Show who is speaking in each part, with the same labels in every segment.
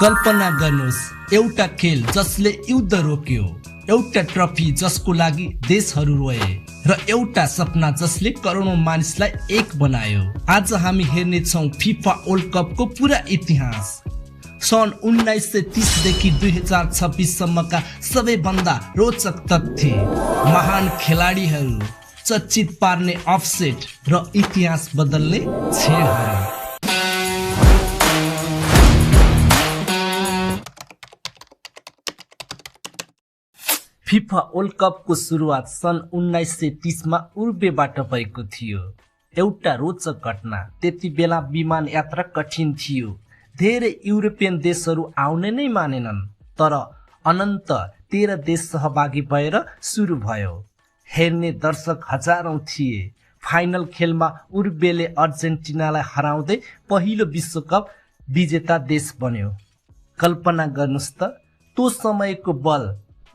Speaker 1: कल्पना गर्नुहोस्, एउटा खेल जसले युद्ध रोक्यो, एउटा ट्रफी जसको लागि देशहरू रोए र एउटा सपना जसले करोडौं मानिसलाई एक बनायो। आज हामी हेर्नेछौँ फिफा वर्ल्ड कपको पूरा इतिहास। सन् 1930 देखि 2026 सम्मका सबैभन्दा रोचक तथ्य, महान खेलाडीहरू, चर्चित पार्ने अफसेट र इतिहास बदल्ने क्षणहरू। फिफा वर्ल्ड कपको सुरुवात सन् 1930 मा उरुग्वेबाट भएको थियो। एउटा रोचक घटना, त्यति बेला विमान यात्रा कठिन थियो। धेरै युरोपियन देशहरू आउने नै मानेनन्, तर अनन्त 13 देश सहभागी भएर सुरु भयो। हेर्ने दर्शक हजारौं थिए। फाइनल खेलमा उरुग्वेले अर्जेन्टिनालाई हराउँदै पहिलो विश्वकप विजेता देश बन्यो। कल्पना गर्नुस् त, त्यो समयको बल,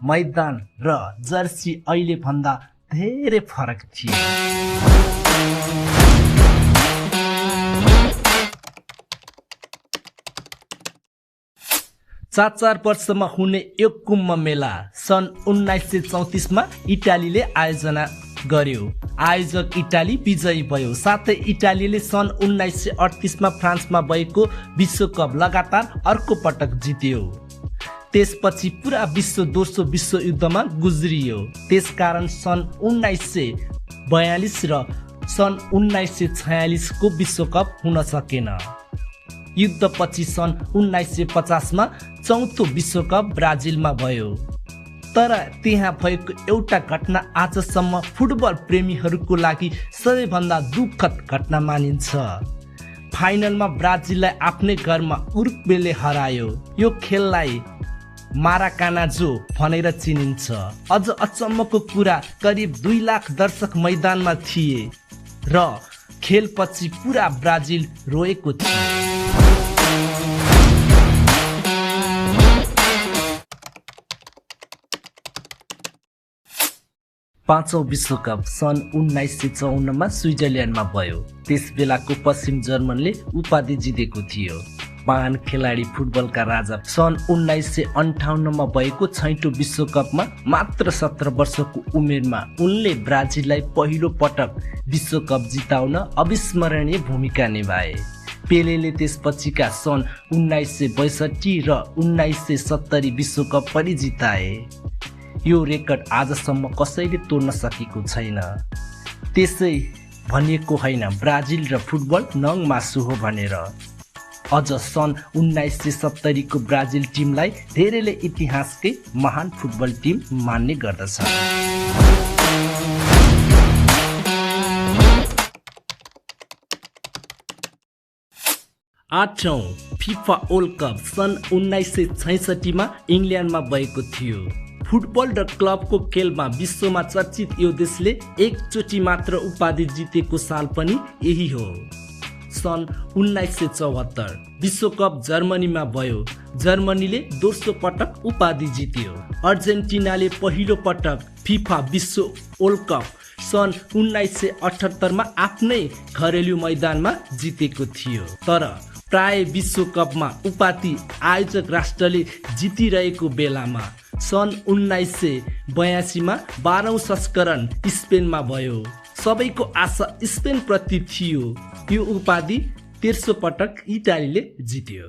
Speaker 1: मैदान र जर्सी अहिले भन्दा धेरै फरक थियो। 4 वर्षमा हुने यो कुम्भ मेला सन् 1934 मा इटालीले आयोजना गर्यो। आयोजक इटाली विजयी भयो। साथै इटालीले सन् 1938 मा फ्रान्समा भएको विश्वकप लगातार अर्को पटक जित्यो। त्यसपछि पुरा विश्व दोस्रो विश्वयुद्धमा गुज्रियो। त्यसकारण सन् 1942 र सन् 1946 को विश्वकप हुन सकेन। युद्धपछि सन् 1950 मा चौथो विश्वकप ब्राजिलमा भयो। तर त्यहाँ भएको एउटा घटना आजसम्म फुटबल प्रेमीहरूको लागि सबैभन्दा दुःखद घटना मानिन्छ। फाइनलमा ब्राजिललाई आफ्नै घरमा उरुग्वेले हरायो। यो खेललाई माराकानाजो भनेर चिनिन्छ। अझ अचम्मको कुरा, करिब 2 लाख दर्शक मैदानमा थिए र खेलपछि पुरा ब्राजिल रोएको थियो। पाँचौं विश्वकप सन् 1954 मा स्विजरल्यान्डमा भयो। त्यस बेलाको पश्चिम जर्मनले उपाधि जितेको थियो। महान खेलाडी, फुटबलका राजा। सन् 1958 मा भएको 6औं विश्वकपमा मात्र 17 वर्षको उमेरमा उनले ब्राजिललाई पहिलो पटक विश्वकप जिताउन अविस्मरणीय भूमिका निभाए। पेलेले त्यसपछिका सन् 1962 र 1970 विश्वकप पनि जिताए। यो रेकर्ड आजसम्म कसैले तोड्न सकेको छैन। त्यसै भनिएको होइन ब्राजिल र फुटबल नङ मासु हो भनेर। अझ सन् 1970 को ब्राजिल टिमलाई धेरैले इतिहासकै महान फुटबल टिम मान्ने गर्दछ। 8औं फिफा वर्ल्ड कप सन् 1966 मा इङ्ल्यान्डमा भएको थियो। फुटबल र क्लबको खेलमा विश्वमा चर्चित यो देशले एकचोटि मात्र उपाधि जितेको साल पनि यही हो। सन् 1974 विश्वकप जर्मनीमा भयो। जर्मनीले दोस्रो पटक उपाधि जित्यो। अर्जेन्टिनाले पहिलो पटक फिफा विश्व वर्ल्ड कप सन् 1978 मा आफ्नै घरेलु मैदानमा जितेको थियो। तर प्राय विश्वकपमा उपाधि आयोजक राष्ट्रले जितिरहेको बेलामा सन् 1982 मा 12औं संस्करण स्पेनमा भयो। सबैको आशा स्पेन प्रति थियो। यो उपाधि तेस्रो पटक इटालीले जित्यो।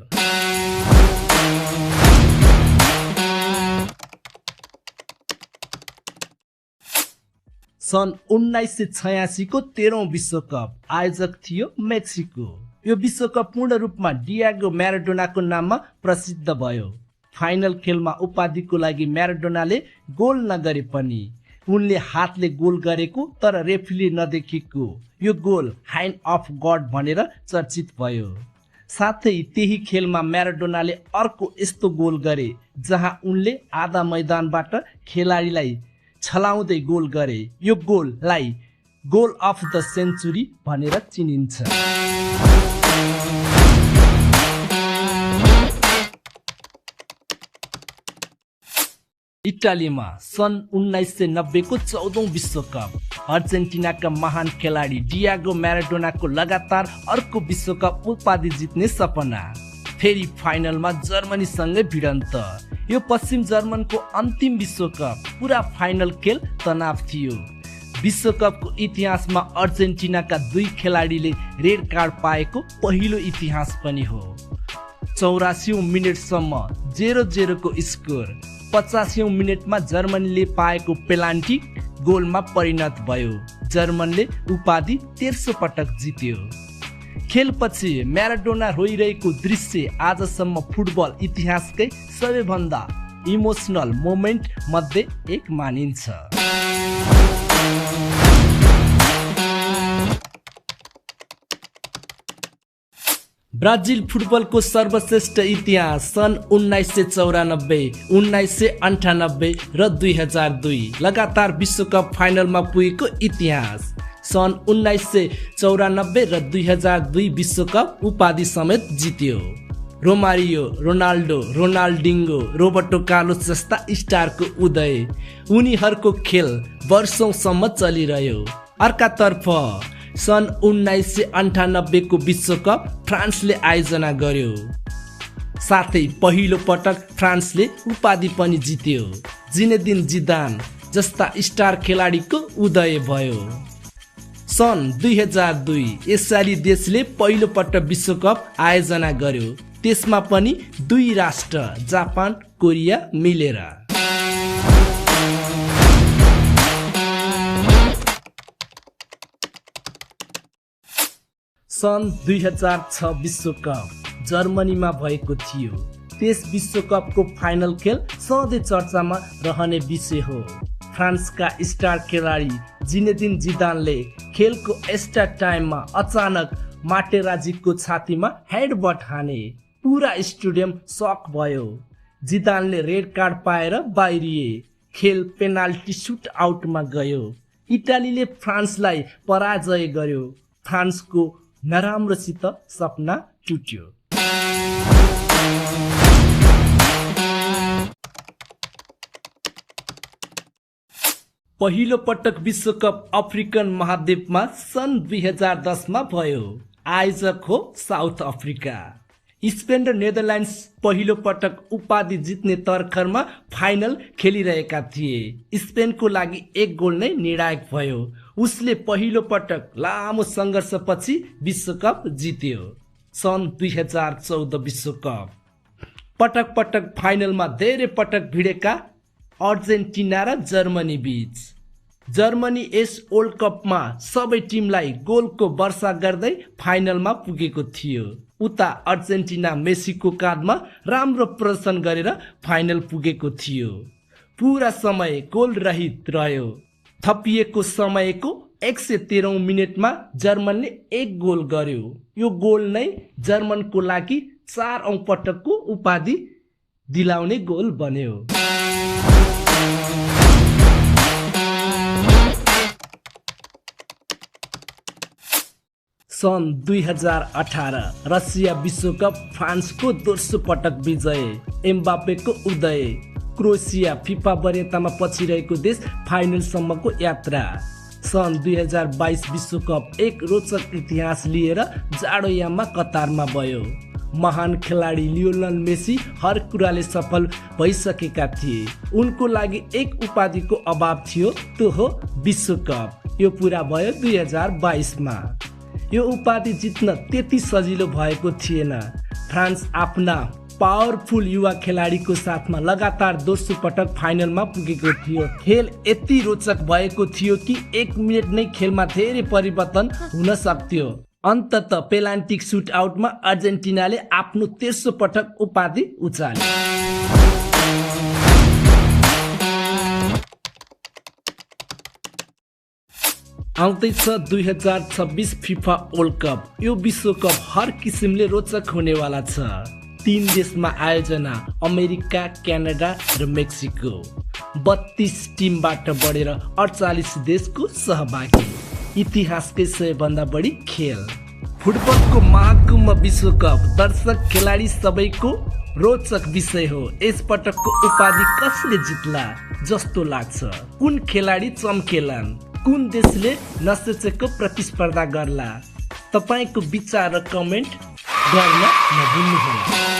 Speaker 1: सन् 1986 को 13औं विश्वकप आयोजक थियो मेक्सिको। यो विश्वकप पूर्ण रूपमा डियागो म्याराडोनाको नाममा प्रसिद्ध भयो। फाइनल खेलमा उपाधिको लागि म्याराडोनाले गोल नगरे पनि उनले हातले गोल गरेको तर रेफ्रीले नदेखेको यो गोल हाइन्ड अफ गड भनेर चर्चित भयो। साथै त्यही खेलमा म्याराडोनाले अर्को यस्तो गोल गरे जहाँ उनले आधा मैदानबाट खेलाडीलाई छलाउँदै गोल गरे। यो गोललाई गोल अफ द सेन्चुरी भनेर चिनिन्छ। इटालीमा सन् 1990 को 14औं विश्वकप अर्जेन्टिनाका महान खेलाडी डियागो म्याराडोनाको लगातार अर्को विश्वकप उपाधि जित्ने सपना। फेरि फाइनलमा जर्मनीसँगै भिडन्त। यो पश्चिम जर्मनको अन्तिम विश्वकप पुरा फाइनल खेल तनाव थियो। विश्वकपको इतिहासमा अर्जेन्टिनाका 2 खेलाडीले रेड कार्ड पाएको पहिलो इतिहास पनि हो। 84औं मिनेटसम्म 0-0 को स्कोर 50औं मिनेटमा जर्मनीले पाएको पेनाल्टी गोलमा परिणत भयो। जर्मनले उपाधि 13 पटक जित्यो। खेलपछि म्याराडोना रोइरहेको दृश्य आजसम्म फुटबल इतिहासकै सबैभन्दा इमोसनल मोमेन्ट मध्ये एक मानिन्छ। ब्राजिल फुटबलको सर्वश्रेष्ठ इतिहास सन् 1994, 1998 र 2002 लगातार विश्वकप फाइनलमा पुगेको इतिहास। सन् 1994 र 2002 विश्वकप उपाधि समेत जित्यो। रोमारियो, रोनाल्डो, रोनाल्डिन्गो, रोबर्टो कार्लोस जस्ता स्टारको उदय। उनीहरूको खेल वर्षौंसम्म चलिरह्यो। अर्कातर्फ सन् 1998 को विश्वकप फ्रान्सले आयोजना गर्यो। साथै पहिलो पटक फ्रान्सले उपाधि पनि जित्यो। जिनेदिन जिदान जस्ता स्टार खेलाडीको उदय भयो। सन् 2002 यसरी देशले पहिलो पटक विश्वकप आयोजना गर्यो। त्यसमा पनि 2 राष्ट्र जापान कोरिया मिलेर। सन् 2006 विश्वकप जर्मनीमा भएको थियो। त्यस विश्वकपको फाइनल खेल सधैँ चर्चामा रहने विषय हो। फ्रान्सका स्टार खेलाडी जिनेदिन जिदानले खेलको एक्स्ट्रा टाइममा अचानक माटेराजीको छातीमा हेडबट हाने। पुरा स्टेडियम सक भयो। जिदानले रेड कार्ड पाएर बाहिरिए। खेल पेनाल्टी सुट आउटमा गयो। इटालीले फ्रान्सलाई पराजय गर्यो। फ्रान्सको नराम्रोसित सपना टुट्यो। पहिलो पटक विश्वकप अफ्रिकन महाद्वीपमा सन् 2010 मा भयो। आयोजक हो साउथ अफ्रिका। स्पेन र नेदरल्यान्ड्स पहिलो पटक उपाधि जित्ने तर्खरमा फाइनल खेलिरहेका थिए। स्पेनको लागि 1 गोल नै निर्णायक भयो। उसले पहिलो पटक लामो सङ्घर्षपछि विश्वकप जित्यो। सन् 2014 विश्वकप पटक पटक फाइनलमा धेरै पटक भिडेका अर्जेन्टिना र जर्मनी बीच। जर्मनी यस वर्ल्ड कपमा सबै टिमलाई गोलको वर्षा गर्दै फाइनलमा पुगेको थियो। उता अर्जेन्टिना मेसीको काँधमा राम्रो प्रदर्शन गरेर फाइनल पुगेको थियो। पुरा समय गोल रहित रह्यो। थपिएको समयको 113औं मिनेटमा जर्मनले 1 गोल गर्यो। यो गोल नै जर्मनको लागि 4औं पटकको उपाधि दिलाउने गोल बन्यो। सन् 2018 रसिया विश्वकप फ्रान्सको दोस्रो पटक विजय। एम्बापेको उदय। क्रोएसिया फिफा वरियतामा पछि रहेको देश फाइनलसम्मको यात्रा। सन् 2022 विश्वकप एक रोचक इतिहास लिएर जाडोयाममा कतारमा भयो। महान खेलाडी लियोनल मेसी हर कुराले सफल भइसकेका थिए। उनको लागि एक उपाधिको अभाव थियो, त्यो हो विश्वकप। यो पुरा भयो 2022 मा। यो उपाधि जित्न त्यति सजिलो भएको थिएन। फ्रान्स आफ्ना पावरफुल युवा खेलाडीको साथमा लगातार दोस्रो पटक फाइनलमा पुगेको थियो। खेल यति रोचक भएको थियो कि 1 मिनेट नै खेलमा धेरै परिवर्तन हुन सक्थ्यो। अन्ततः पेनाल्टी सुट आउटमा अर्जेन्टिनाले आफ्नो तेस्रो पटक उपाधि उचाल्यो। आउँदैछ 2026 फिफा वर्ल्ड कप। यो विश्वकप हर किसिमले रोचक हुनेवाला छ। 3 देशमा आयोजना, अमेरिका, क्यानाडा र मेक्सिको। 32 टिमबाट बढेर 48 देशको सहभागी। इतिहासकै 100 भन्दा बढी खेल। फुटबलको महाकुम्भ विश्वकप दर्शक खेलाडी सबैको रोचक विषय हो। यस पटकको उपाधि कसले जित्ला जस्तो लाग्छ? कुन खेलाडी चम्केलान्? कुन देशले नसोचेको प्रतिस्पर्धा गर्ला? तपाईको विचार र कमेन्ट गर्न नभुल्नुहोला।